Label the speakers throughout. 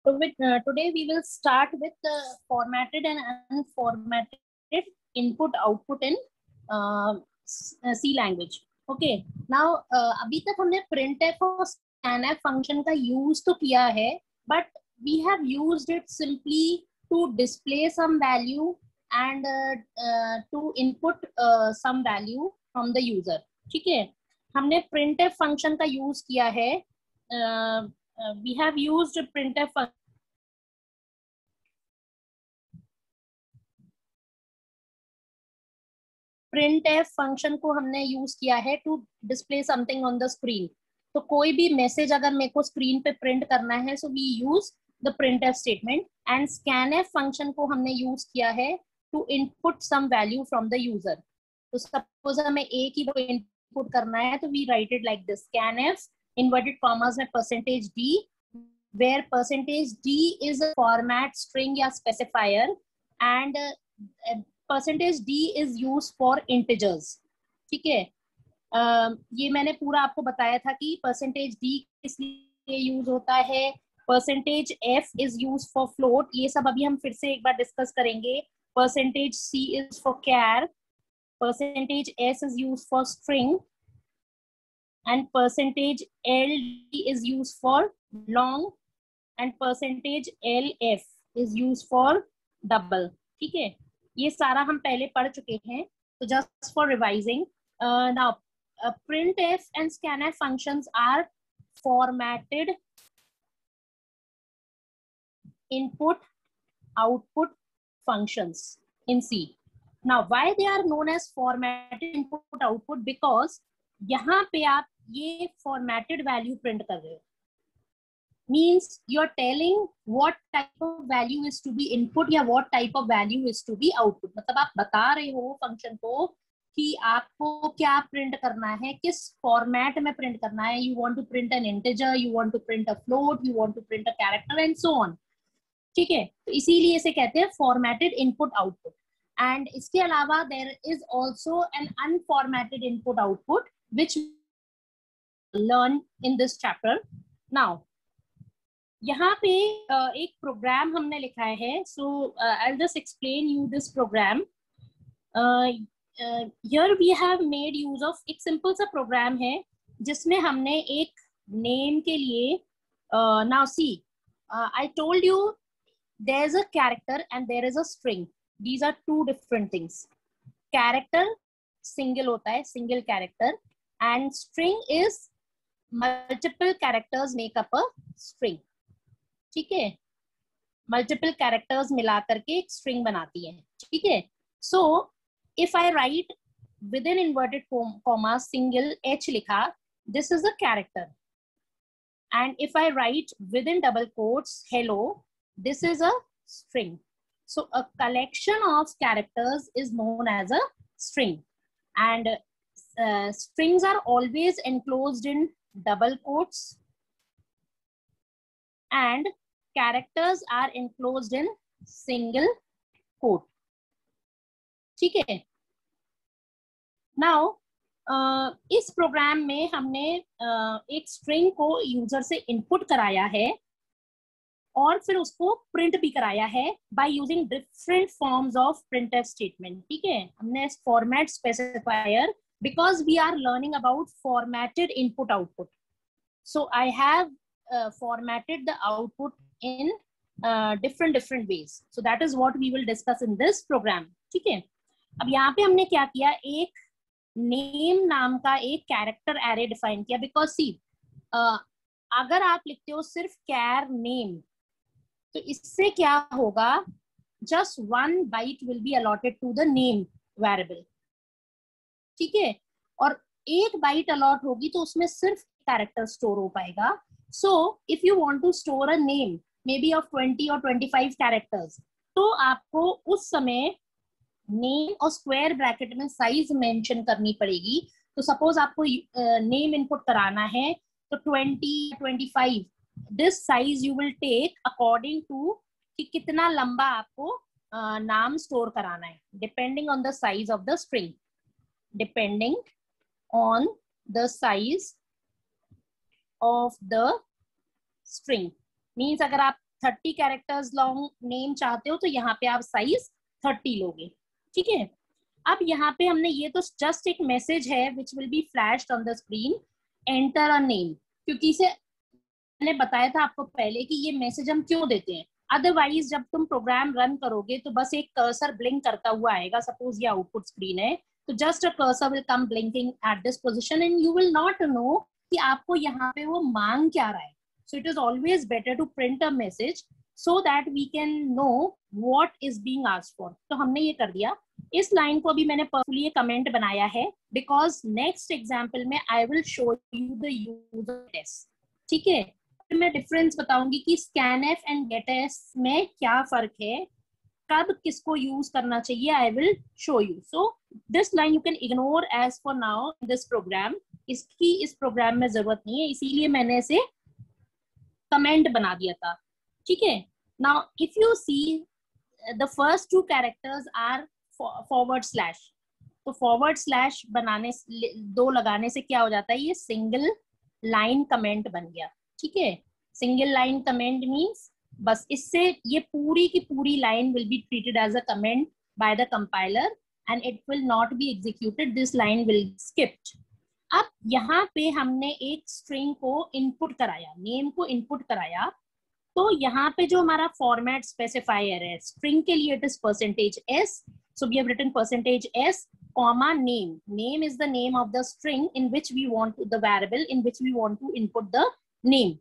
Speaker 1: Today we will start with the formatted and unformatted input output in C language. Okay. Now अभी तक हमने printf और scanf function का use तो किया है, but we have used it simply to display some value and to input some value from the user. ठीक है. हमने printf function का use किया है. We have used printf function को हमने यूज किया है to display something on the screen. तो कोई भी मैसेज अगर मेरे को स्क्रीन पे प्रिंट करना है, so we use the printf statement. And scanf function को हमने यूज किया है to input some value from the user. तो सपोज हमें एक ही इनपुट करना है, तो we write it like this: scanf inverted commas में %d, where %d is a format string या specifier and %d is used for integers. ठीक है. ये मैंने पूरा आपको बताया था कि %d किस लिए यूज होता है, %f is used for float. ये सब अभी हम फिर से एक बार डिस्कस करेंगे. %c is for char, %s is used for string and %ld is used for long and %lf is used for double. ठीक है. ये सारा हम पहले पढ़ चुके हैं. तो just for revising, now printf and scanf functions are formatted input output functions in C. Now why they are known as formatted input output? Because यहाँ पे आप ये formatted value print कर रहे हो. Means you're telling what type of value is to be input या what type of value is to be output. मतलब आप बता रहे हो फंक्शन को कि आपको क्या प्रिंट करना है, किस फॉर्मेट में प्रिंट करना है. You want to print an integer, you want to print a float, you want to print a character and so on. ठीक है. तो इसीलिए इसे कहते हैं formatted input output. And इसके अलावा there is also an unformatted input output which we learn in this chapter. Now यहाँ पे एक प्रोग्राम हमने लिखा है. सो I'll just explain you this program. Here we have made use of एक simple सा प्रोग्राम है जिसमें हमने एक नेम के लिए now see, I told you there is a character and there is a string. These are two different things. Character single होता है, single character, and string is multiple characters make up a string. ठीक है. Multiple characters मिला करके एक string बनाती है. ठीक है. So if I write with in inverted comma single h लिखा, this is a character. And if I write with in double quotes hello, this is a string. So a collection of characters is known as a string. And strings are always enclosed in double quotes and characters are enclosed in single quote. ठीक है. Now इस programme में हमने एक string को user से input कराया है और फिर उसको प्रिंट भी कराया है by using different forms of printf statement. ठीक है. हमने format specifier, because we are learning about formatted input output, so I have formatted the output in different ways. So that is what we will discuss in this program. ठीक है. अब यहाँ पे हमने क्या किया, एक नेम नाम का एक कैरेक्टर एरे डिफाइन किया. बिकॉज सी, अगर आप लिखते हो सिर्फ कैर नेम, तो इससे क्या होगा, just 1 byte will be allotted to the name variable. ठीक है. और एक बाइट अलॉट होगी तो उसमें सिर्फ कैरेक्टर स्टोर हो पाएगा. So if you want to store a name maybe of 20 or 25 characters, तो आपको उस समय नेम और स्क्वायर ब्रैकेट में साइज मेंशन करनी पड़ेगी. तो सपोज आपको नेम इनपुट कराना है तो 20, 25, this size you will take according to कि कितना लंबा आपको नाम स्टोर कराना है, depending on the size of the string, depending on the size of the string. Means अगर आप 30 कैरेक्टर्स लॉन्ग नेम चाहते हो तो यहाँ पे आप साइज 30 लोगे, ठीक है। अब यहाँ पे हमने ये तो जस्ट एक मैसेज है which will be flashed on the screen, enter a name, क्योंकि इसे मैंने बताया था आपको पहले कि ये मैसेज हम क्यों देते हैं। अदरवाइज जब तुम प्रोग्राम रन करोगे तो बस एक कर्सर ब्लिंक करता हुआ आएगा, सपोज ये आउटपुट स्क्रीन है तो just a cursor will come blinking at this position and you will not know कि आपको यहाँ पे वो मांग क्या रहा है। So it is always better to print a message so that we can know what is being asked for. तो हमने ये कर दिया। इस लाइन को अभी मैंने पर्सनली ये कमेंट बनाया है बिकॉज नेक्स्ट एग्जाम्पल में I will show you the user test, ठीक है। मैं डिफरेंस बताऊंगी कि scanf एंड getS में क्या फर्क है, कब किसको यूज करना चाहिए, I will show you. So this line you can ignore as for now in this program, इसकी इस प्रोग्राम में जरूरत नहीं है, इसीलिए मैंने इसे कमेंट बना दिया था, ठीक है। Now if you see the first two characters are forward slash, तो फॉरवर्ड स्लैश बनाने दो लगाने से क्या हो जाता है, ये सिंगल लाइन कमेंट बन गया, ठीक है। सिंगल लाइन कमेंट मींस बस इससे ये पूरी की पूरी line will be treated as a comment by the compiler and it will not be executed, this line will skipped. अब यहाँ पे हमने एक स्ट्रिंग को इनपुट कराया, नेम को इनपुट कराया, तो यहाँ पे जो हमारा फॉर्मेट स्पेसिफायर है स्ट्रिंग के लिए it is %s, so we have written %s comma name, name is the name of the string in which we want to, the variable in which we want to input the name.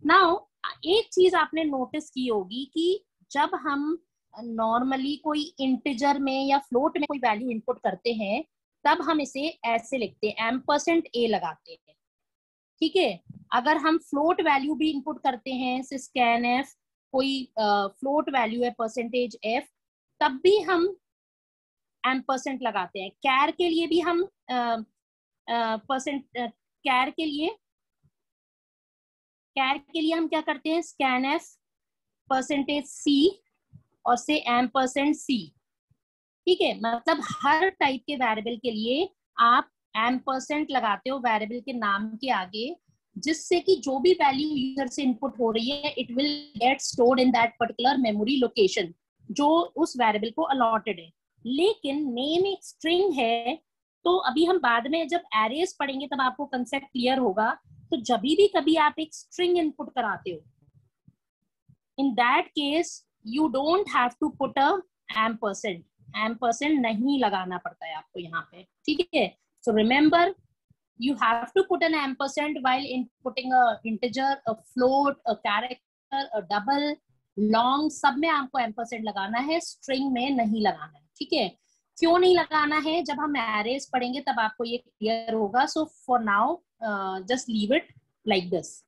Speaker 1: Now एक चीज आपने notice की होगी कि जब हम normally कोई integer में या फ्लोट में कोई वैल्यू इनपुट करते हैं तब हम इसे ऐसे लिखते हैं, %a लगाते हैं, ठीक है। अगर हम फ्लोट वैल्यू भी इनपुट करते हैं, scanf कोई फ्लोट वैल्यू है %f, तब भी हम % लगाते हैं। कैर के लिए भी हम कैर के लिए हम क्या करते हैं, scanf %c और से %c, ठीक है। मतलब हर टाइप के वेरिएबल के लिए आप % लगाते हो वेरिएबल के नाम के आगे, जिससे कि जो भी वैल्यू यूजर से इनपुट हो रही है it will get stored in that particular memory location जो उस वेरिएबल को अलॉटेड है। लेकिन नेम एक स्ट्रिंग है, तो अभी हम बाद में जब एरेज पढ़ेंगे तब आपको कंसेप्ट क्लियर होगा। तो जब भी कभी आप एक स्ट्रिंग इनपुट कराते हो, in that case you don't have to put a %, नहीं लगाना पड़ता है आपको यहाँ पे, ठीक है। So remember you have to put an ampersand while inputting a integer, a float, a character, a double, long, सब में आपको ampersand लगाना है, string में नहीं लगाना है, ठीक है। क्यों नहीं लगाना है, जब हम arrays पढ़ेंगे तब आपको ये क्लियर होगा। so for now just leave it like this।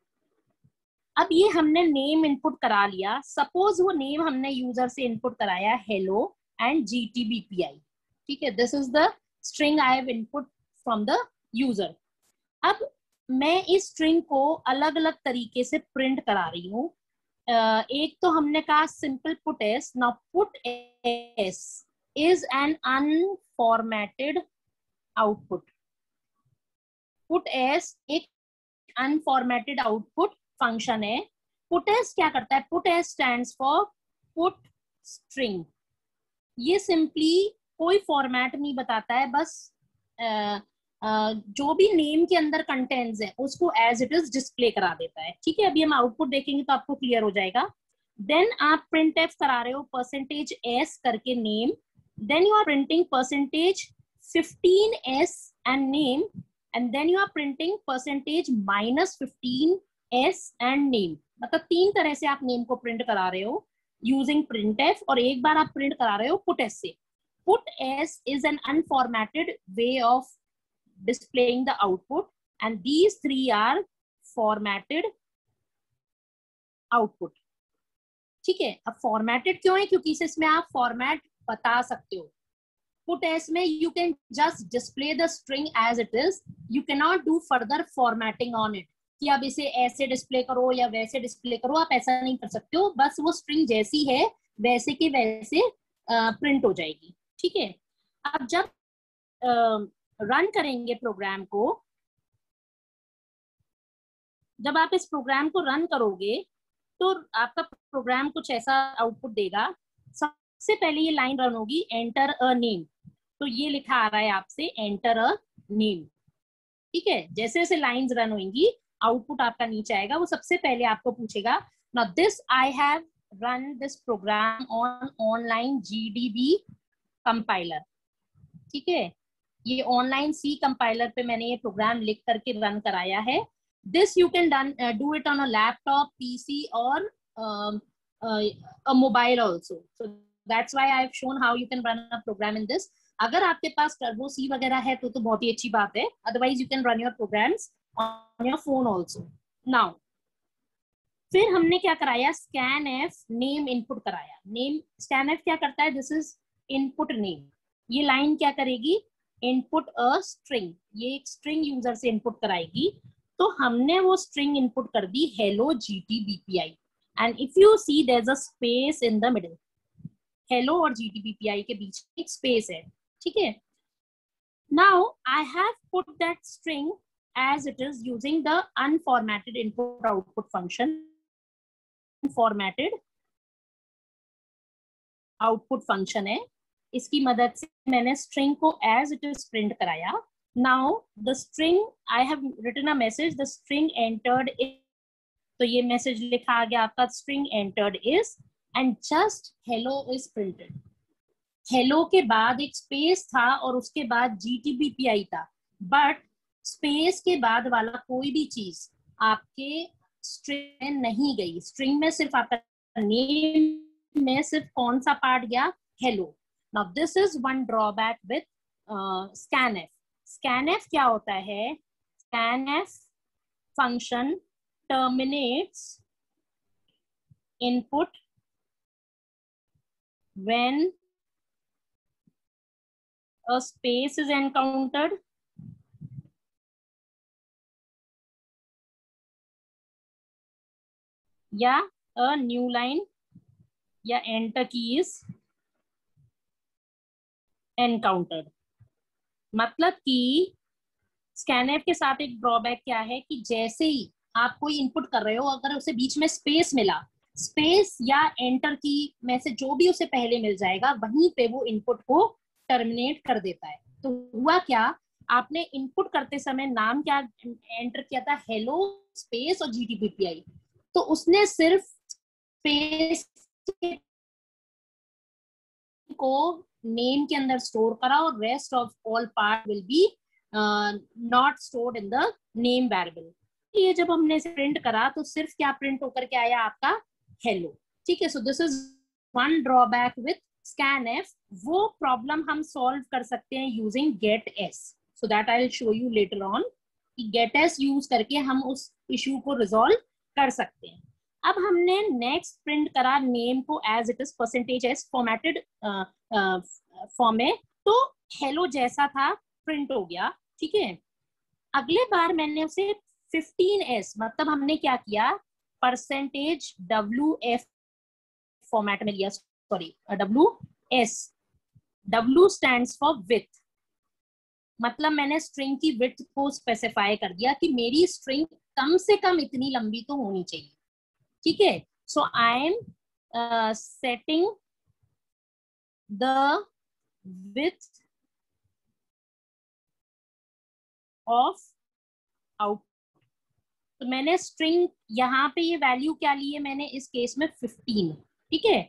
Speaker 1: अब ये हमने नेम इनपुट करा लिया, सपोज वो नेम हमने यूजर से इनपुट कराया hello and gtbpi, ठीक है। This is the string I have input from the user. अब मैं इस स्ट्रिंग को अलग अलग तरीके से प्रिंट करा रही हूँ। एक तो हमने कहा simple puts. Now puts is an unformatted output. Puts एक अनफॉर्मेटेड आउटपुट फंक्शन है। पुटS क्या करता है, puts stands for put string. ये सिंपली कोई फॉर्मेट नहीं बताता है, बस जो भी नेम के अंदर कंटेंट्स है उसको एज इट इज डिस्प्ले करा देता है, ठीक है। अभी हम आउटपुट देखेंगे तो आपको क्लियर हो जाएगा। देन आप printf करा रहे हो %s करके name, then you are printing %15s and name, and then you are printing %-15s and name. मतलब 3 तरह से आप नेम को प्रिंट करा रहे हो यूजिंग printf, और एक बार आप प्रिंट करा रहे हो puts से। puts is an unformatted way of displaying the output and these 3 are formatted output, ठीक है। अब formatted क्यों है, क्योंकि इसमें आप फॉर्मेट बता सकते हो। puts में you can just display the string as it is, you cannot do further formatting on it कि अब इसे ऐसे डिस्प्ले करो या वैसे डिस्प्ले करो, आप ऐसा नहीं कर सकते हो। बस वो स्ट्रिंग जैसी है वैसे के वैसे प्रिंट हो जाएगी, ठीक है। अब जब रन करेंगे प्रोग्राम को, जब आप इस प्रोग्राम को रन करोगे तो आपका प्रोग्राम कुछ ऐसा आउटपुट देगा। सबसे पहले ये लाइन रन होगी, एंटर अ नेम। तो ये लिखा आ रहा है आपसे एंटर अ नेम, ठीक है। जैसे जैसे लाइंस रन होंगी आउटपुट आपका नीचे आएगा। वो सबसे पहले आपको पूछेगा, now this I have run this program on online GDB compiler, ठीक है। ये ऑनलाइन सी कंपाइलर पे मैंने ये प्रोग्राम लिख करके रन कराया है। This you can do it on a laptop, PC और a mobile also. So that's why I have shown how you can run a program in this. अगर आपके पास टर्बो सी वगैरह है तो बहुत ही अच्छी बात है, otherwise you can run your programs on your phone also. Now फिर हमने क्या कराया, स्कैन एफ नेम इनपुट कराया। नेम स्कैन एफ क्या करता है, दिस इज इनपुट नेम। ये लाइन क्या करेगी, इनपुट अ स्ट्रिंग, ये एक स्ट्रिंग यूजर से इनपुट कराएगी। तो हमने वो स्ट्रिंग इनपुट कर दी hello GTBPI, and if you see there is a space in the middle, hello और GTBPI के बीच एक स्पेस है, ठीक है। Now I have put that string as it is using the unformatted input output function, formatted output function है, इसकी मदद से मैंने स्ट्रिंग को एज इट इज प्रिंट कराया। Now the string I have written a message, the string entered is, तो ये message लिखा आ गया आपका, string entered is, and just hello is printed. Hello के बाद एक स्पेस था और उसके बाद GTBPI था, बट स्पेस के बाद वाला कोई भी चीज आपके स्ट्रिंग में नहीं गई। स्ट्रिंग में सिर्फ आपका नेम में सिर्फ कौन सा पार्ट गया, hello. Now this is one drawback with scanf. Scanf क्या होता है, scanf function terminates input when a space is encountered या a new line या enter key is encountered। मतलब कि स्कैनएफ के साथ एक ड्रॉबैक क्या है कि जैसे ही आप कोई इनपुट कर रहे हो, अगर उसे बीच में स्पेस मिला, स्पेस या एंटर की में से जो भी उसे पहले मिल जाएगा, वहीं पे वो इनपुट को टर्मिनेट कर देता है। तो हुआ क्या, आपने इनपुट करते समय नाम क्या एंटर किया था, हेलो स्पेस और GTBPI, तो उसने सिर्फ स्पेस को नेम के अंदर स्टोर करा और rest of all part will be not stored in the name variable. ये जब हमने इसे प्रिंट करा तो सिर्फ क्या प्रिंट होकर के आया, आपका हेलो, ठीक है। So this is one drawback with scanf. वो प्रॉब्लम हम सॉल्व कर सकते हैं using gets, so that I will show you later on कि गेटएस यूज करके हम उस इश्यू को रिजॉल्व कर सकते हैं। अब हमने नेक्स्ट प्रिंट करा नेम को as it is %s formatted form में, तो हेलो जैसा था प्रिंट हो गया, ठीक है। अगले बार मैंने उसे 15s, मतलब हमने क्या किया, %WF फॉर्मेट में लिया, sorry WS, W stands for with, मतलब मैंने स्ट्रिंग की विड्थ को स्पेसिफाई कर दिया कि मेरी स्ट्रिंग कम से कम इतनी लंबी तो होनी चाहिए, ठीक है। So I am setting the width of out, तो मैंने स्ट्रिंग यहाँ पे ये वैल्यू क्या ली है, मैंने इस केस में 15, ठीक है।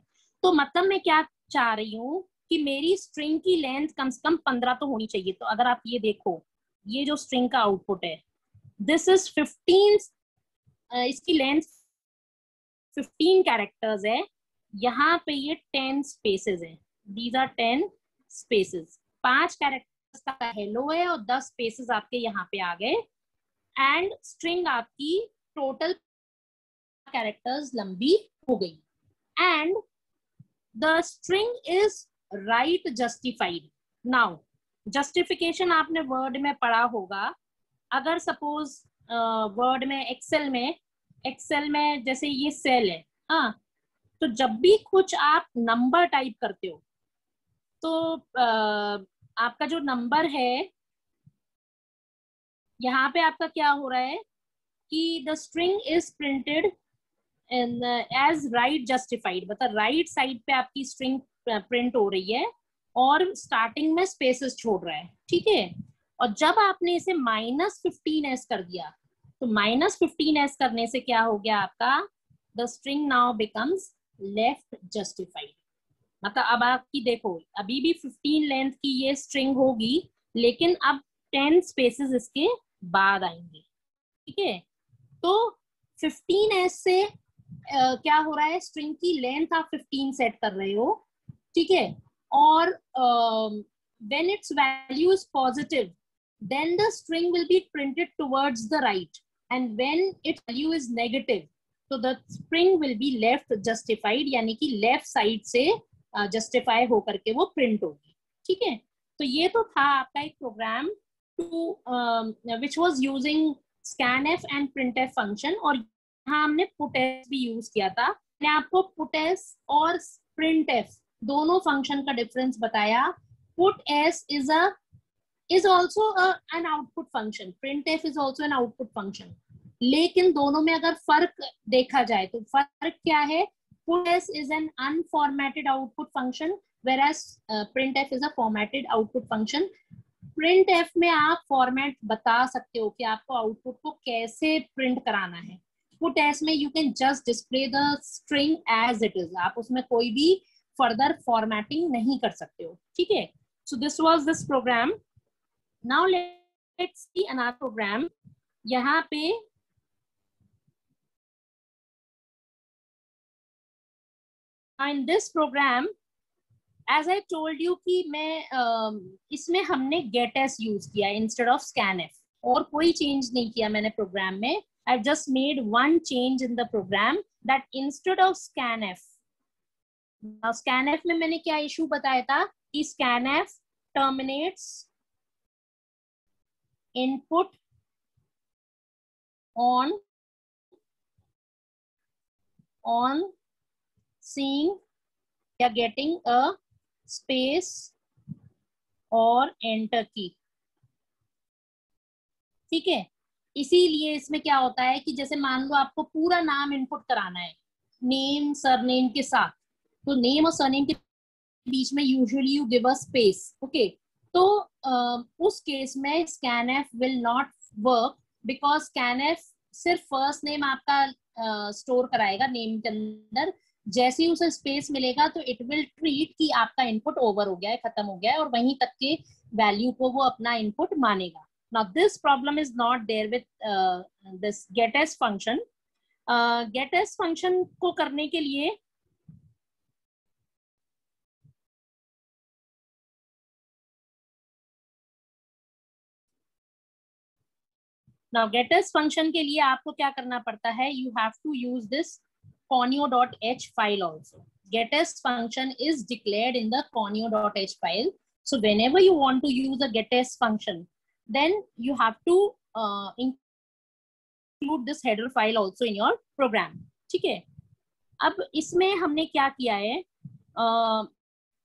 Speaker 1: तो मतलब मैं क्या चाह रही हूँ कि मेरी स्ट्रिंग की लेंथ कम से कम 15 तो होनी चाहिए। तो अगर आप ये देखो, ये जो स्ट्रिंग का आउटपुट है, दिस इज 15, इसकी लेंथ 15 कैरेक्टर्स है, यहाँ पे ये 10 स्पेसेस है, दीज आर 10 स्पेसेस। 5 कैरेक्टर्स का हेलो है और 10 स्पेसेस आपके यहाँ पे आ गए, एंड स्ट्रिंग आपकी टोटल कैरेक्टर्स लंबी हो गई, and the string is right justified. Now justification आपने वर्ड में पढ़ा होगा, अगर सपोज वर्ड में एक्सेल में जैसे ये सेल है, हाँ, तो जब भी कुछ आप नंबर टाइप करते हो तो आपका जो नंबर है यहाँ पे आपका क्या हो रहा है कि the string is printed as right justified, मतलब राइट साइड पे आपकी स्ट्रिंग प्रिंट हो रही है और स्टार्टिंग में स्पेसेस छोड़ रहा है, ठीक है। और जब आपने इसे -15s कर दिया, तो -15s करने से क्या हो गया आपका, the string now becomes left justified. मतलब अब आपकी देखो, अभी भी 15 लेंथ की ये स्ट्रिंग होगी, लेकिन अब 10 स्पेसेस इसके बाद आएंगे, ठीक है। तो 15s से क्या हो रहा है, स्ट्रिंग की लेंथ आप 15 सेट कर रहे हो, ठीक है। और when its value is positive, then the string will be printed towards the right, and when its value is negative, so the string will be left justified, यानी कि लेफ्ट साइड से जस्टिफाई होकर के वो प्रिंट होगी, ठीक है। तो ये तो था आपका एक program to which was using scanf and printf function, और यहाँ हमने puts भी यूज किया था। मैंने आपको puts और printf दोनों फंक्शन का डिफरेंस बताया। puts is also an output function, printf is also an output function, लेकिन दोनों में अगर फर्क देखा जाए तो फर्क क्या है, puts is an unformatted output function whereas printf is a formatted output function। printf में आप फॉर्मेट बता सकते हो कि आपको आउटपुट को कैसे प्रिंट कराना है। puts में you can just display the string as it is, आप उसमें कोई भी फर्दर फॉर्मेटिंग नहीं कर सकते हो, ठीक है। So this was this program. Now let's see another program. यहाँ पे in this program as I told you कि मैं इसमें हमने गेटएस यूज किया इंस्टेड ऑफ स्कैनएफ, और कोई चेंज नहीं किया मैंने प्रोग्राम में। I just made one change in the program that instead of scanf, scanf में मैंने क्या इशू बताया था कि scanf terminates input on seeing या getting a space और enter की, ठीक है। इसीलिए इसमें क्या होता है कि जैसे मान लो आपको पूरा नाम इनपुट कराना है नेम सरनेम के साथ, तो नेम और सरनेम के बीच में usually you give a space, okay. तो उस केस में scanf will not work because scanf सिर्फ फर्स्ट नेम आपका स्टोर कराएगा नेम के अंदर। जैसे ही उसे स्पेस मिलेगा तो इट विल ट्रीट कि आपका इनपुट ओवर हो गया है, खत्म हो गया है, और वहीं तक के वैल्यू को वो अपना इनपुट मानेगा। Now this problem is not there with this getAs function. getAs function को करने के लिए Now getAs function के लिए आपको क्या करना पड़ता है, you have to use this conio.h file also. getAs function is declared in the conio.h file. So whenever you want to use a getAs function, then you have to include this header file also in your program, ठीक है। अब इसमें हमने क्या किया है,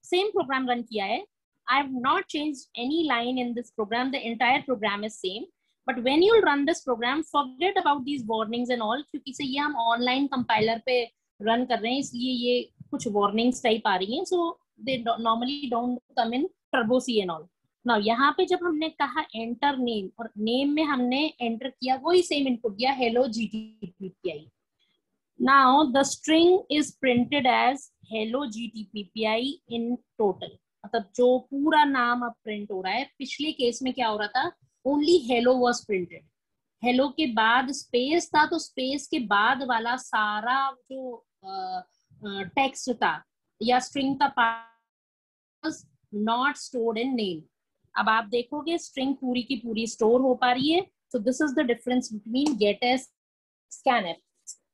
Speaker 1: same program run किया है। I have not changed any line in this program. The entire program is same. But when you run this program, forget about these warnings and all, क्योंकि से ये हम ऑनलाइन कंपाइलर पे run कर रहे हैं, इसलिए ये कुछ वार्निंग्स टाइप आ रही हैं। So they normally don't come in turbo C and all. Now यहाँ पे जब हमने कहा एंटर नेम, और नेम में हमने एंटर किया वही सेम इनपुट दिया, hello GTPPI. Now the string is printed as hello GTPPI in total. मतलब जो पूरा नाम अब प्रिंट हो रहा है। पिछले केस में क्या हो रहा था, only hello was printed, hello के बाद स्पेस था, तो स्पेस के बाद वाला सारा जो टेक्स्ट था या स्ट्रिंग का part was not stored in name. अब आप देखोगे स्ट्रिंग पूरी की पूरी स्टोर हो पा रही है। So this is the difference between getAs scanf.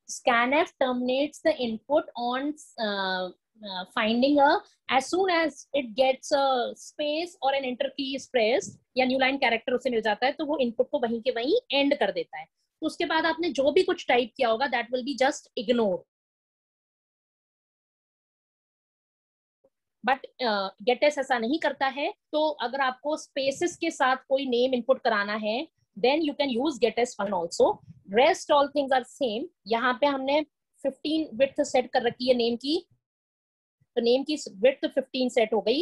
Speaker 1: Scanf terminates the input on finding as soon as it gets a space or an enter key is pressed या न्यू लाइन कैरेक्टर उसे मिल जाता है, तो वो इनपुट को वहीं के वहीं एंड कर देता है। तो उसके बाद आपने जो भी कुछ टाइप किया होगा that will be just ignore. But getAs ऐसा नहीं करता है। तो अगर आपको स्पेसेस के साथ कोई नेम इनपुट कराना है then you can use getAs function also. Rest all things are same. यहाँ पे हमने 15 विड्थ सेट कर रखी है नेम की, तो नेम की विड्थ 15 सेट हो गई,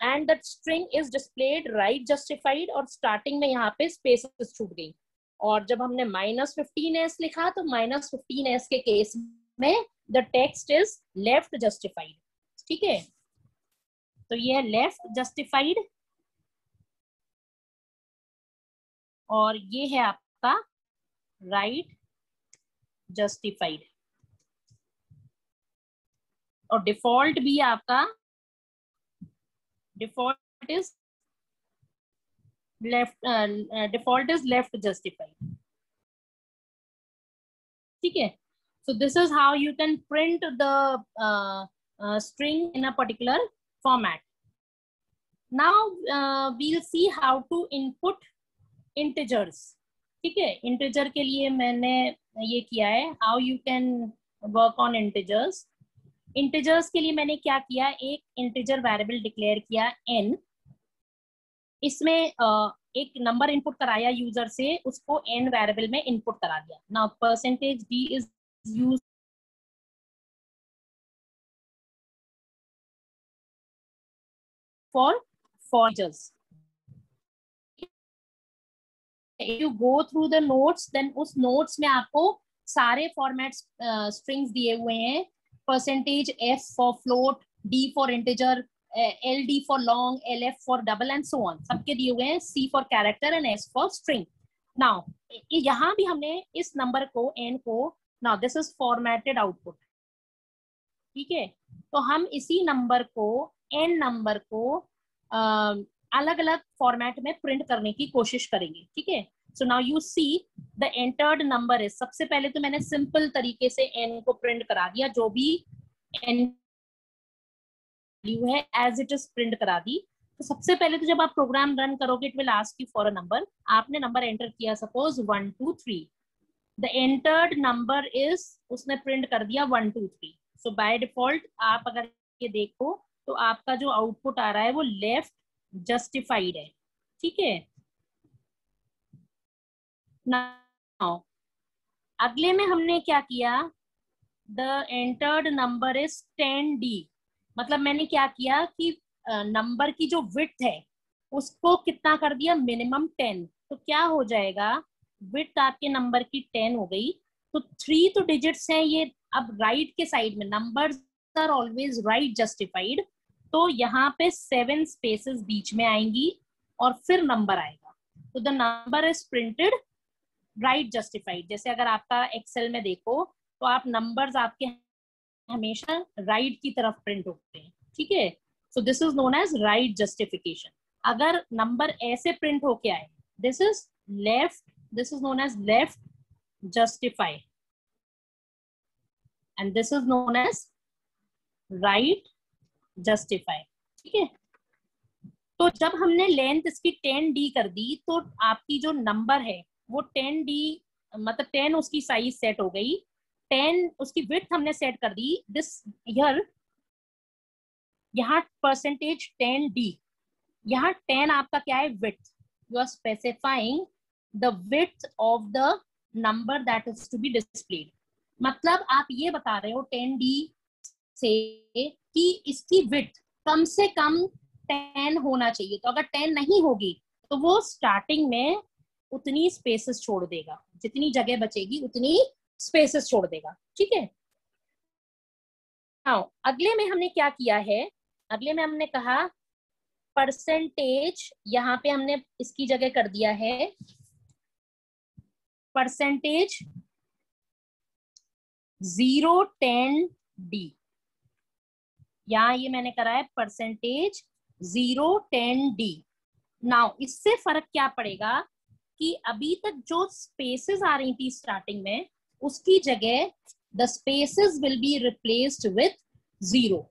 Speaker 1: and that string is displayed right justified, और स्टार्टिंग में यहाँ पे स्पेसेस छूट गई, और जब हमने -15s लिखा तो -15s के केस में the text is left justified. ठीक है, तो ये है लेफ्ट जस्टिफाइड, और ये है आपका राइट जस्टिफाइड, और डिफॉल्ट भी आपका डिफॉल्ट इज लेफ्ट जस्टिफाइड। ठीक है, so this is how you can print the string in a particular format. Now we'll see how to input integers. ठीक है, integer के लिए मैंने ये किया है, how you can work on integers. integers के लिए मैंने क्या किया, एक integer variable declare किया n, इसमें एक नंबर इनपुट कराया यूजर से, उसको n वेरिएबल में इनपुट करा दिया। Now %d is used for integers. If you go through the notes, then उस नोट्स में आपको सारे फॉर्मेट्स स्ट्रिंग्स दिए हुए हैं, %f for float, d for integer, LD for long, LF for double and so on, सबके दिए हुए हैं, C for character and S for string. Now यहाँ भी हमने इस नंबर को n को, now this is formatted output. ठीक है, तो हम इसी नंबर को, n नंबर को अलग अलग फॉर्मेट में प्रिंट करने की कोशिश करेंगे। ठीक है, so now you see the entered number is, सबसे पहले तो मैंने सिंपल तरीके से n को प्रिंट करा दिया, जो भी n वैल्यू है एज इट इज प्रिंट करा दी। तो सबसे पहले तो जब आप प्रोग्राम रन करोगे, it will ask you for a number, आपने नंबर एंटर किया suppose 1 2 3, the entered number is, उसने प्रिंट कर दिया 1 2 3। सो बाय डिफॉल्ट आप अगर ये देखो तो आपका जो आउटपुट आ रहा है वो लेफ्ट जस्टिफाइड है। ठीक है, नाउ अगले में हमने क्या किया, the entered number is 10D, मतलब मैंने क्या किया कि नंबर की जो विड्थ है उसको कितना कर दिया, मिनिमम 10। तो क्या हो जाएगा, विड्थ आपके नंबर की 10 हो गई, तो 3 तो डिजिट्स हैं ये, अब राइट के साइड में numbers are always right justified, तो यहाँ पे 7 स्पेसेस बीच में आएंगी और फिर नंबर आएगा, तो the number is printed right justified. जैसे अगर आपका एक्सेल में देखो तो आप नंबर्स आपके हमेशा राइट की तरफ प्रिंट होते हैं। ठीक है, so this is known as right justification. अगर नंबर ऐसे प्रिंट होके आए, this is left, this is known as left justify, and this is known as right justify. ठीक है, तो जब हमने लेंथ इसकी 10D कर दी, तो आपकी जो नंबर है वो 10D, मतलब 10 उसकी साइज सेट हो गई, 10 उसकी विड्थ हमने सेट कर दी, दिस हियर, यहाँ %10D, यहाँ 10 आपका क्या है, width, you are specifying the width of the number that is to be displayed. मतलब आप ये बता रहे हो 10D से कि इसकी विड्थ कम से कम 10 होना चाहिए, तो अगर 10 नहीं होगी तो वो स्टार्टिंग में उतनी स्पेसेस छोड़ देगा, जितनी जगह बचेगी उतनी स्पेसेस छोड़ देगा। ठीक है, हाँ, अगले में हमने क्या किया है, अगले में हमने कहा %, यहाँ पे हमने इसकी जगह कर दिया है %010D, यहाँ ये मैंने करा है %010D। नाउ इससे फर्क क्या पड़ेगा कि अभी तक जो स्पेसेस आ रही थी स्टार्टिंग में, उसकी जगह the spaces will be replaced with 0,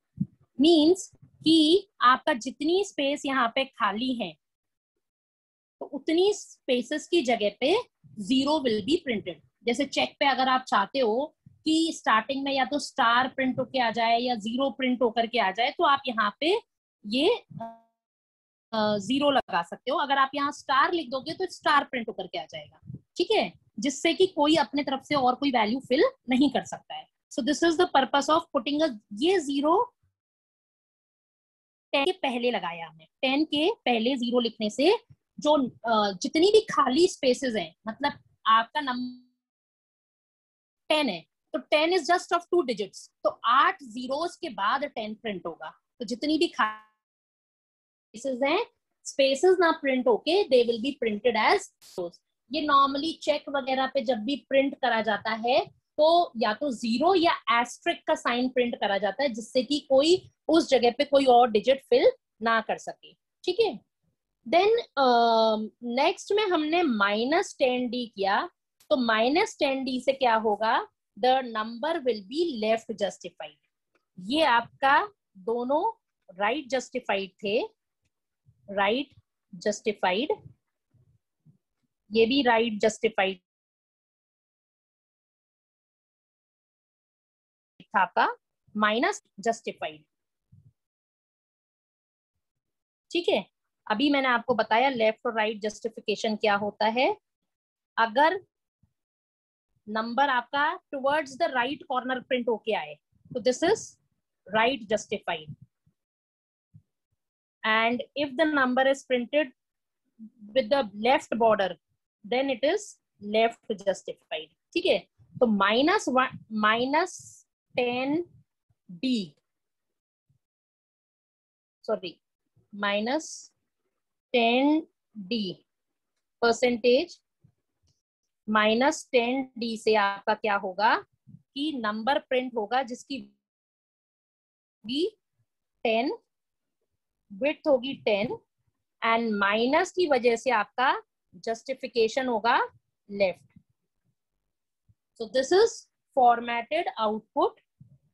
Speaker 1: means कि आपका जितनी स्पेस यहाँ पे खाली है तो उतनी स्पेसेस की जगह पे 0 विल बी प्रिंटेड। जैसे चेक पे अगर आप चाहते हो कि स्टार्टिंग में या तो स्टार प्रिंट होके आ जाए या 0 प्रिंट होकर के आ जाए, तो आप यहाँ पे ये 0 लगा सकते हो। अगर आप यहाँ स्टार लिख दोगे तो स्टार प्रिंट होकर के आ जाएगा। ठीक है, जिससे कि कोई अपने तरफ से और कोई वैल्यू फिल नहीं कर सकता है। So this is the purpose of putting ये 0 10 के पहले लगाया हमने। 10 के पहले 0 लिखने से जो जितनी भी खाली स्पेसेस हैं, मतलब आपका नंबर 10 है तो 10 इज जस्ट ऑफ 2 डिजिट्स, तो 8 जीरोस के बाद 10 प्रिंट होगा। तो जितनी भी खाली स्पेसेस हैं, स्पेसेस ना प्रिंट होके they will be printed as. ये नॉर्मली चेक वगैरह पे जब भी प्रिंट करा जाता है तो या तो 0 या एस्ट्रिक का साइन प्रिंट करा जाता है, जिससे कि कोई उस जगह पे कोई और डिजिट फिल ना कर सके। ठीक है, देन नेक्स्ट में हमने -10d किया, तो -10d से क्या होगा, the number will be left justified. ये आपका दोनों राइट जस्टिफाइड थे, राइट जस्टिफाइड, ये भी राइट जस्टिफाइड था आपका, माइनस जस्टिफाइड। ठीक है, अभी मैंने आपको बताया लेफ्ट और राइट जस्टिफिकेशन क्या होता है। अगर नंबर आपका towards the right corner print होके आए तो this is right justified, and if the number is printed with the left border then it is left justified। ठीक है, तो -10d, sorry -10d percentage, -10d से आपका क्या होगा कि नंबर प्रिंट होगा जिसकी 10, विड्थ होगी 10, एंड माइनस की वजह से आपका जस्टिफिकेशन होगा left. So this is formatted output,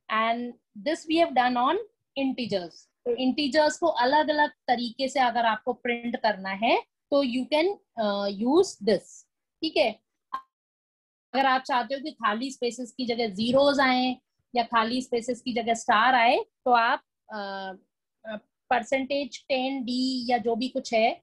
Speaker 1: and this we have done on integers. तो इंटीजर्स को अलग अलग तरीके से अगर आपको प्रिंट करना है तो यू कैन यूज दिस। ठीक है, अगर आप चाहते हो कि खाली स्पेसेस की जगह जीरोस आए या खाली स्पेसेस की जगह स्टार आए तो आप %10d या जो भी कुछ है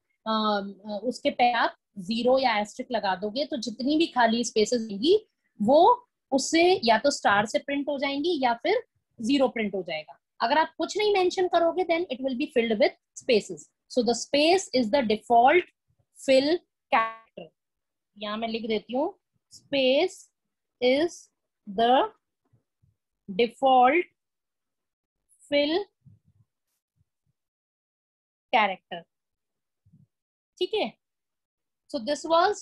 Speaker 1: उसके पे आप 0 या एस्ट्रिक लगा दोगे, तो जितनी भी खाली स्पेसेस होंगी वो उससे या तो स्टार से प्रिंट हो जाएंगी या फिर 0 प्रिंट हो जाएगा। अगर आप कुछ नहीं मेंशन करोगे then it will be filled with spaces. So the space is the default fill character. यहाँ मैं लिख देती हूँ, space is the default fill character। ठीक है, so this was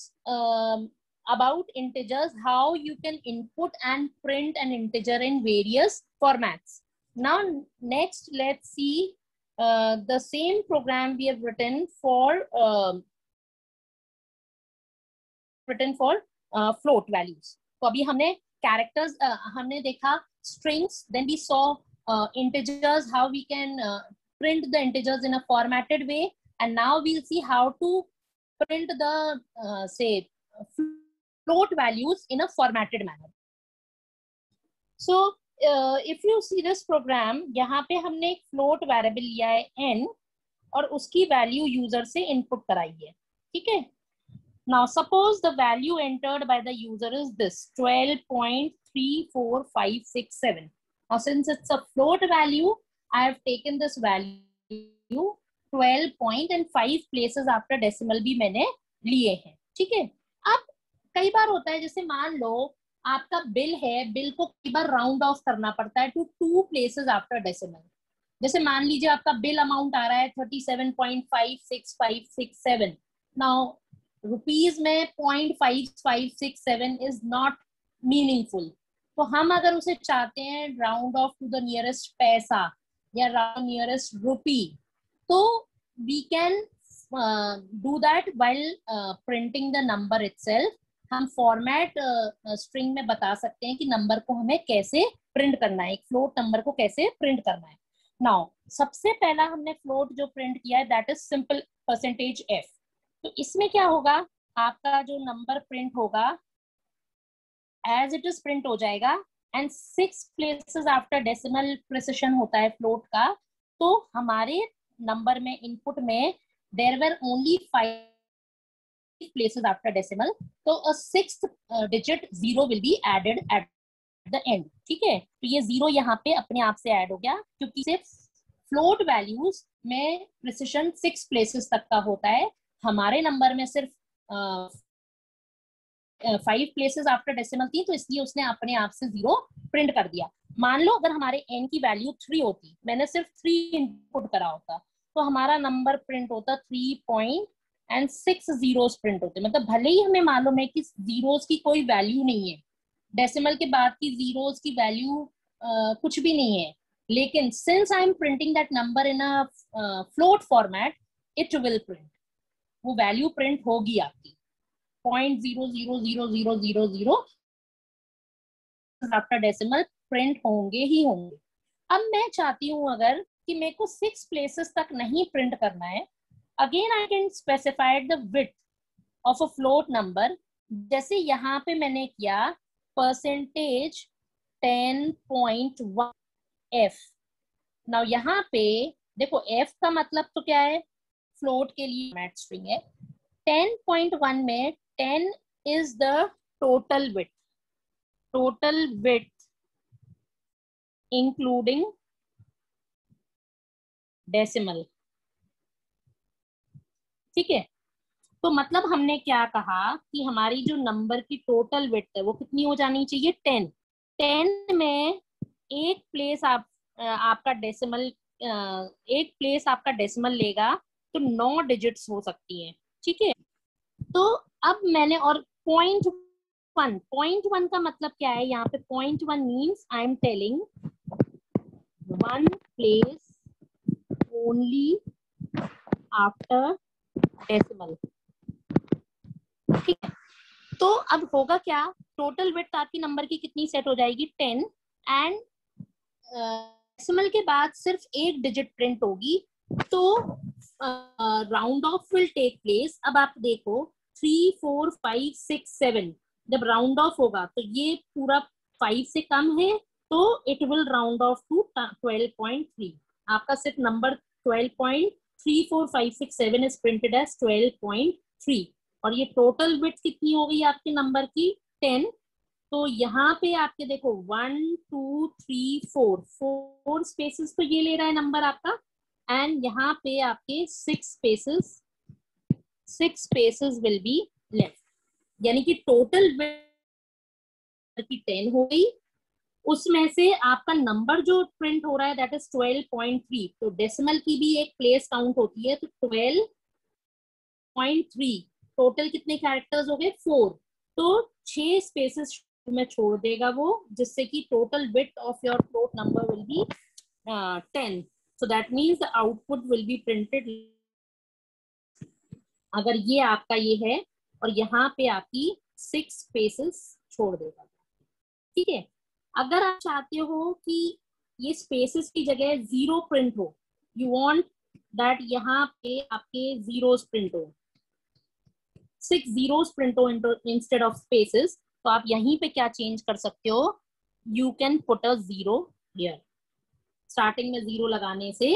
Speaker 1: about integers, how you can input and print an integer in various formats. Now next let's see the same program we have written for float values. तो अभी हमने characters हमने देखा strings, then we saw integers, how we can print the integers in a formatted way, and now we'll see how to print the say float values in a formatted manner. So if you see this program, यहाँ पे हमने एक float variable लिया है n और उसकी value user से input कराई है। ठीक है, now suppose the value entered by the user is this 12.34567. now since it's a float value, I have taken this value 12 point and 5 places after decimal भी मैंने लिए हैं। ठीक है, अब कई बार होता है जैसे मान लो आपका बिल है, बिल को कई बार राउंड ऑफ करना पड़ता है टू 2 places आफ्टर डेसिमल। जैसे मान लीजिए आपका बिल अमाउंट आ रहा है 37.56567, नाउ रुपीज में 0.5567 इज नॉट मीनिंगफुल, तो हम अगर उसे चाहते हैं round off to the nearest पैसा या राउंड नियरेस्ट रुपी, तो we can do that while printing the number itself. हम फॉर्मेट स्ट्रिंग में बता सकते हैं कि नंबर को हमें कैसे प्रिंट करना है, एक फ्लोट नंबर को कैसे प्रिंट करना है। नाउ सबसे पहला हमने फ्लोट जो प्रिंट किया है दैट इज सिंपल %f। तो इसमें क्या होगा, आपका जो नंबर प्रिंट होगा एज इट इज प्रिंट हो जाएगा, and 6 places after decimal precision होता है फ्लोट का। तो हमारे नंबर में इनपुट में there were only 5 places after decimal, so a 6th digit 0 will be added at the end, ठीक है। तो ये 0 यहाँ पे अपने आप से ऐड हो गया, क्योंकि सिर्फ फ्लोट वैल्यूज में प्रिसिशन 6 प्लेसेस तक का होता है, हमारे नंबर में सिर्फ 5 प्लेसेस आफ्टर डेसिमल थी, तो इसलिए उसने अपने आप से 0 प्रिंट कर दिया। मान लो अगर हमारे n की वैल्यू 3 होती, मैंने सिर्फ 3 इनपुट करा होता, तो हमारा नंबर प्रिंट होता 3.6 जीरोस प्रिंट होते। मतलब भले ही हमें मालूम है कि जीरोस की कोई वैल्यू नहीं है, डेसिमल के बाद की जीरोस की वैल्यू कुछ भी नहीं है, लेकिन since I am printing that number in a float format, it will print, वो वैल्यू प्रिंट होगी आपकी 0.00000 आफ्टर डेसिमल प्रिंट होंगे ही होंगे। अब मैं चाहती हूं अगर कि मेरे को 6 प्लेसेस तक नहीं प्रिंट करना है, again I can specify the width of a float number, जैसे यहाँ पे मैंने किया परसेंटेज 10.1 f। नाउ यहाँ पे देखो f का मतलब तो क्या है, फ्लोट के लिए मैट स्ट्रिंग है, 10.1 में 10 is the total width, total width including decimal, ठीक है। तो मतलब हमने क्या कहा कि हमारी जो नंबर की टोटल विड्थ है वो कितनी हो जानी चाहिए, 10। 10 में एक प्लेस आपका डेसिमल, एक प्लेस आपका डेसिमल लेगा तो 9 डिजिट्स हो सकती हैं, ठीक है। तो अब मैंने, और पॉइंट वन का मतलब क्या है यहाँ पे, point one means I am telling 1 place only after decimal, ठीक है। तो अब होगा क्या, टोटल विड्थ आपकी नंबर की कितनी सेट हो जाएगी, 10, एंड डेसिमल के बाद सिर्फ एक डिजिट प्रिंट होगी, तो round off will take place. अब आप देखो 3, 4, 5, 6, 7 जब राउंड ऑफ होगा तो ये पूरा 5 से कम है, तो it will round off to 12.3। आपका सिर्फ नंबर 12.3456 इज प्रिंटेड एज 12.3, और ये टोटल विड्थ कितनी हो गई आपके नंबर की, 10। तो यहाँ पे आपके देखो 1, 2, 3, 4 स्पेसेस तो ये ले रहा है नंबर आपका, एंड यहाँ पे आपके 6 स्पेसेस विल बी लेफ्ट, यानी कि टोटल की 10 हो गई, उसमें से आपका नंबर जो प्रिंट हो रहा है दैट इज 12.3। तो डेसिमल की भी एक प्लेस काउंट होती है, तो 12.3 टोटल कितने कैरेक्टर्स हो गए, 4। तो 6 स्पेसेस में छोड़ देगा वो, जिससे कि total width of your float number will be 10। So that means the output will be printed, अगर ये आपका ये है और यहाँ पे आपकी 6 स्पेसेस छोड़ देगा, ठीक है। अगर आप चाहते हो कि ये स्पेसेस की जगह 0 प्रिंट हो, यू वांट दैट यहाँ पे आपके जीरोस प्रिंट हो, 6 जीरोस प्रिंट हो इंस्टेड ऑफ स्पेसेस, तो आप यहीं पे क्या चेंज कर सकते हो, you can put a 0 here. Starting में 0 लगाने से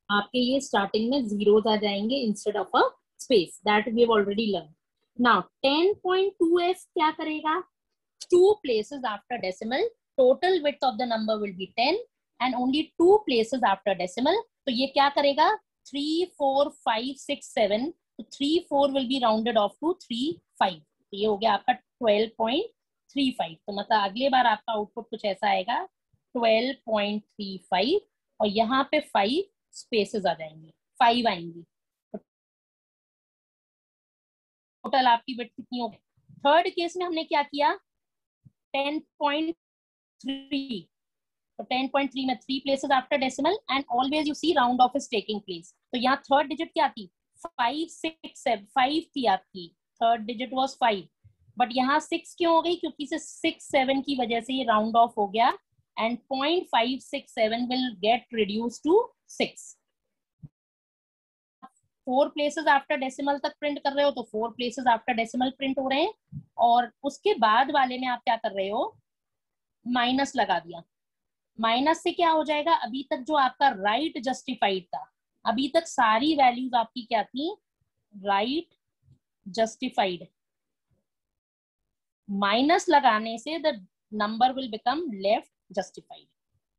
Speaker 1: आपके ये स्टार्टिंग में जीरोस आ जाएंगे instead of a space, that we have already learn. Now 10.2f क्या करेगा, 2 places after decimal, total width of the number will be 10 and only 2 places after decimal, तो ये क्या करेगा 3, 4, 5, 6, 7, तो 3, 4 will be rounded off to 3, 5, तो ये हो गया आपका 12.35। तो मतलब अगले बार आपका आउटपुट कुछ ऐसा आएगा 12.35, और यहाँ पे 5 स्पेसेस आ जाएंगे, 5 आएंगी, टोटल आपकी विड्थ कितनी होगी। थर्ड केस में हमने क्या किया, 10.3, तो 10.3 में 3 places after decimal and always you see round off is taking place, तो यहाँ थर्ड डिजिट क्या थी, 5, 6, 7, 5 थी आपकी, थर्ड डिजिट वाज 5, बट यहाँ 6 क्यों हो गई, क्योंकि से 6, 7 की वजह से ये राउंड ऑफ हो गया, and 0.567 will get reduce to 6। 4 places after decimal तक प्रिंट कर रहे हो तो 4 प्लेसेस आफ्टर डेसिमल प्रिंट हो रहे हैं, और उसके बाद वाले में आप क्या कर रहे हो, माइनस लगा दिया। माइनस से क्या हो जाएगा, अभी तक जो आपका राइट जस्टिफाइड था, अभी तक सारी वैल्यूज आपकी क्या थी, राइट जस्टिफाइड, माइनस लगाने से the number will become left justified.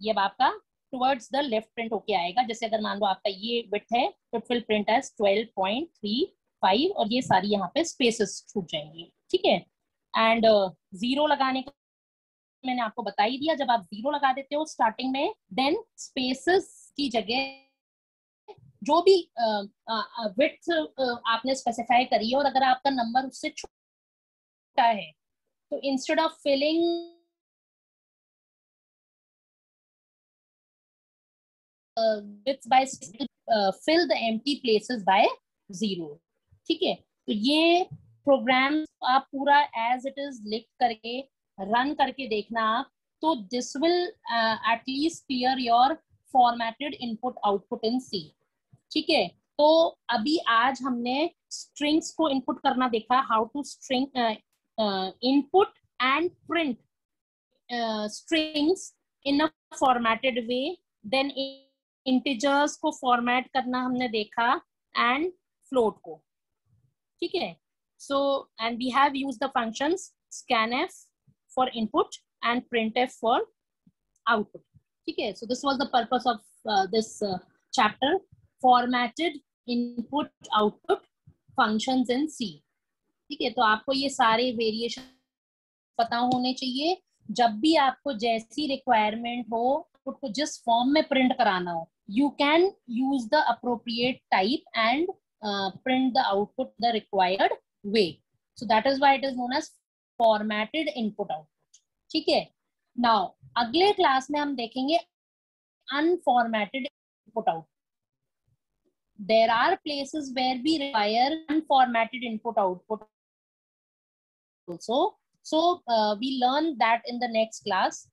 Speaker 1: ये अब आपका towards the left print होके आएगा. जैसे अगर मान लो आपका ये width है तो it will print as 12.35 और ये सारी यहाँ पे spaces छूट जाएंगी. ठीक है. एंड जीरो लगाने का मैंने आपको बता ही दिया. जब आप जीरो लगा देते हो स्टार्टिंग में, देन स्पेसेस की जगह जो भी विड्थ आपने स्पेसिफाई करी है और अगर आपका नंबर उससे छोटा है तो instead of filling width by fill the empty places by 0. ठीक है. तो ये प्रोग्राम आप पूरा एज इट इज लिख करके रन करके देखना आप, तो this will at least clear your formatted input output in C. ठीक है. तो अभी आज हमने स्ट्रिंग्स को इनपुट करना देखा, how to string input and print strings in a formatted way. Then integers को फॉर्मेट करना हमने देखा एंड फ्लोट को. ठीक है. So and we have used the functions scanf for input and printf for output. ठीक है. So this was the purpose of this chapter, formatted input output functions in C. ठीक है. तो आपको ये सारे वेरिएशन पता होने चाहिए. जब भी आपको जैसी रिक्वायरमेंट हो, आउटपुट को जिस फॉर्म में प्रिंट कराना हो, you can use the appropriate type and print the output the required way. So that is why it is known as formatted input output. ठीक है. Now अगले क्लास में हम देखेंगे unformatted input output. There are places where we require unformatted input output also. So we learn that in the next class.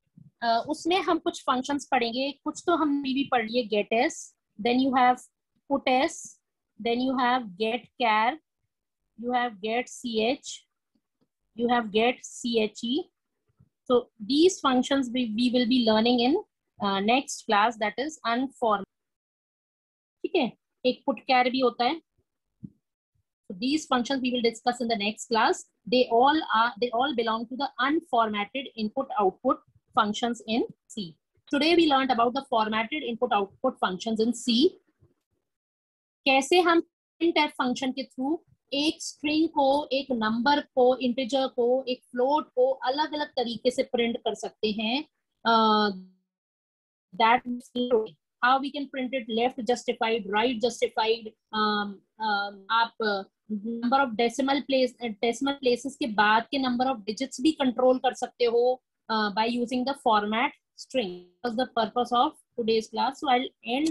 Speaker 1: उसमें हम कुछ functions पढ़ेंगे, कुछ तो हमने भी पढ़ लिए. get s, then you have put s, then you have get char, you have get ch, you have get che. So these functions we will be learning in next class, that is unformatted. ठीक है. एक put char भी होता है. So these functions we will discuss in the next class. They all belong to the unformatted input output functions in C. Today we learned about the formatted input output functions in C. कैसे हम printf function के through एक string को, एक number को, integer को, एक float को अलग अलग तरीके से प्रिंट कर सकते हैं. That how we can print it left justified, right justified. आप नंबर ऑफ डेसिमल प्लेसेस के बाद के नंबर ऑफ डिजिट्स भी कंट्रोल कर सकते हो by using the format string. Was the purpose of today's class. So I will end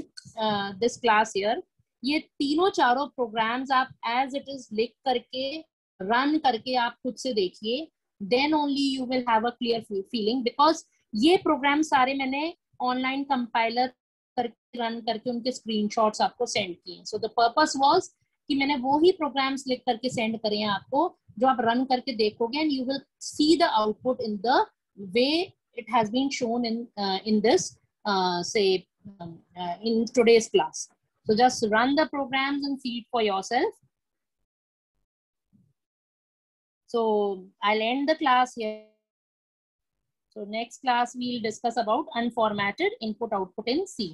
Speaker 1: this class here. ये तीनों चारों प्रोग्राम्स आप एज इट इज लिख करके रन करके आप खुद से देखिए. Then only you will have a clear feeling, because ये प्रोग्राम सारे मैंने ऑनलाइन कंपाइलर करके रन करके उनके स्क्रीनशॉट्स आपको सेंड किए. सो द पर्पस वाज कि मैंने वो ही प्रोग्राम्स लिख करके सेंड करे हैं आपको, जो आप रन करके देखोगे and you will see the output in the way it has been shown in this से in today's class. So just run the programs and see it for yourself. So I'll end the class here. So next class we'll discuss about unformatted input output in C.